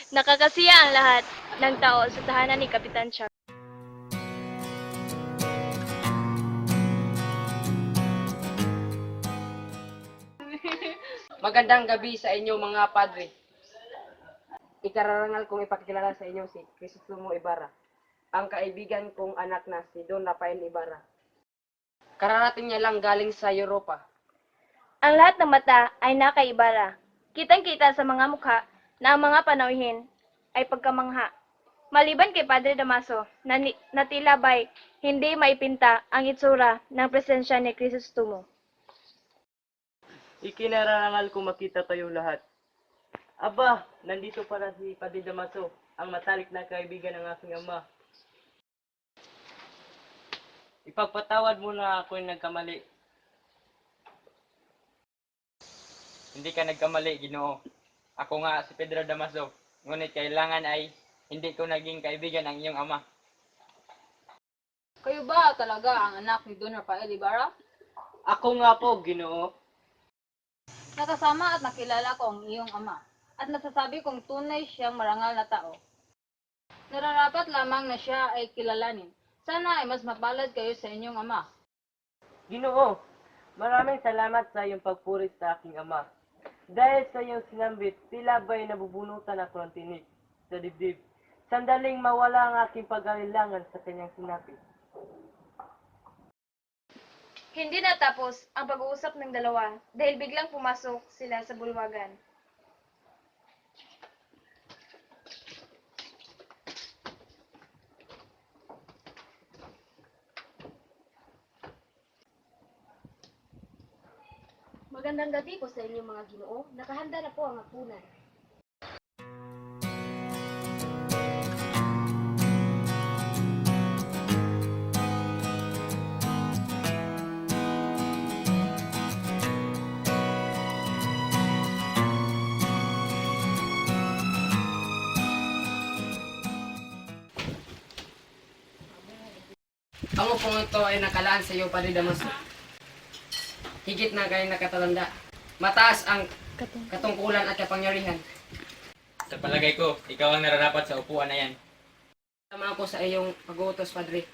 Nakakasiya ang lahat ng tao sa tahanan ni Kapitan Chuck. Magandang gabi sa inyo mga padre. Ikararangal kong ipakilala sa inyo si Crisostomo Ibarra, ang kaibigan kong anak na si Don Rafael Ibarra. Kararating niya lang galing sa Europa. Ang lahat ng mata ay nakaibara. Kitang-kita sa mga mukha na ang mga panauhin ay pagkamangha. Maliban kay Padre Damaso, na tila ba'y hindi maipinta ang itsura ng presensya ni Crisostomo. Ikinararangal ko makita tayo lahat. Aba, nandito pala si Padre Damaso, ang matalik na kaibigan ng aking ama. Ipagpatawad mo na ako'y nagkamali. Hindi ka nagkamali, Ginoo. Ako nga si Pedro Damaso, ngunit kailangan ay hindi ko naging kaibigan ng iyong ama. Kayo ba talaga ang anak ni Don Rafael Ibarra? Ako nga po, Ginoo. Nakasama at nakilala ko ang iyong ama at nasasabi kong tunay siyang marangal na tao. Nararapat lamang na siya ay kilalanin. Sana ay mas mapalad kayo sa inyong ama. Ginoo, maraming salamat sa iyong pagpuri sa aking ama. Dahil sa iyong sinambit, tila ba'y nabubunutan ako ng tinik sa dibdib. Sandaling mawala ang aking pag-alilangan sa kanyang sinapit. Hindi natapos ang pag-uusap ng dalawa dahil biglang pumasok sila sa bulwagan. Magandang gabi po sa inyo mga Ginoo. Nakahanda na po ang hapunan. Ang upong ito ay nakalaan sa iyo, Padre Damaso. Higit na kayo nakatatanda. Mataas ang katungkulan at kapangyarihan. Sa palagay ko, ikaw ang nararapat sa upuan na yan. Tama ako sa iyong pag-uutos, Padre.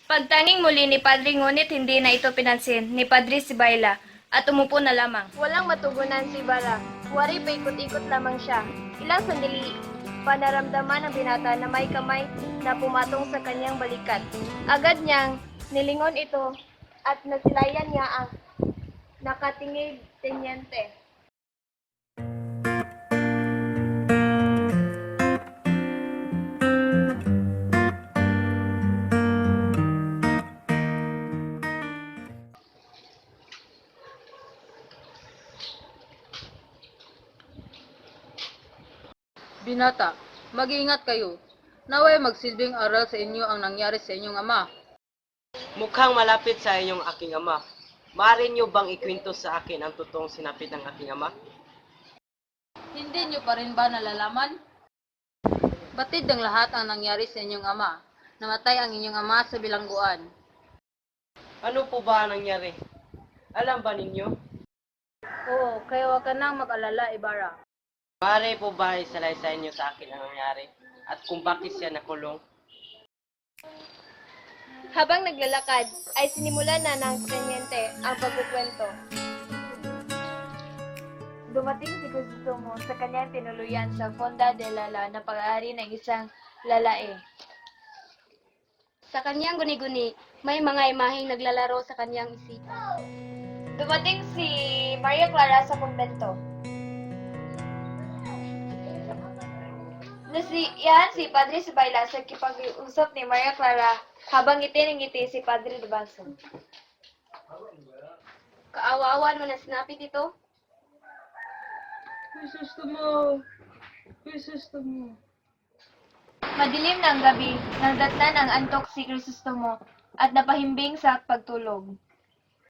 Pagtanging muli ni Padre ngunit hindi na ito pinansin ni Padre Sibayla at umupo na lamang. Walang matugunan si Ibarra. Wari paikot-ikot lamang siya. Ilang sandali panaramdaman ng binata na may kamay na pumatong sa kanyang balikat. Agad niyang nilingon ito at nasilayan niya ang nakatingig tenyente. Binata, mag-iingat kayo. Naway magsilbing aral sa inyo ang nangyari sa inyong ama. Mukhang malapit sa iyong aking ama. Maaari niyo bang ikwento sa akin ang totoong sinapit ng aking ama? Hindi niyo pa rin ba nalalaman? Batid ng lahat ang nangyari sa inyong ama. Namatay ang inyong ama sa bilangguan. Ano po ba ang nangyari? Alam ba ninyo? Oo, kaya huwag ka nang mag-alala, Ibarra. Maaari po ba isalaysay niyo sa akin ang nangyari? At kung bakit siya nakulong? Habang naglalakad, ay sinimulan na ng tenyente ang pagkukwento. Dumating si Crisostomo sa kanyang tinuluyan sa Fonda de Lala na pag-aari ng isang lalae. Sa kanyang guni-guni, may mga imaheng naglalaro sa kanyang isipan. Dumating si Maria Clara sa kumbento. Nasiyahan si Padre Sibayla sa kipag-usap ni Maria Clara habang ngiti ng ngiti si Padre Damaso. Kaawa-awa mo na sinapit ito. Madilim na ang gabi nang datnan ang antok si Crisostomo at napahimbing sa pagtulog.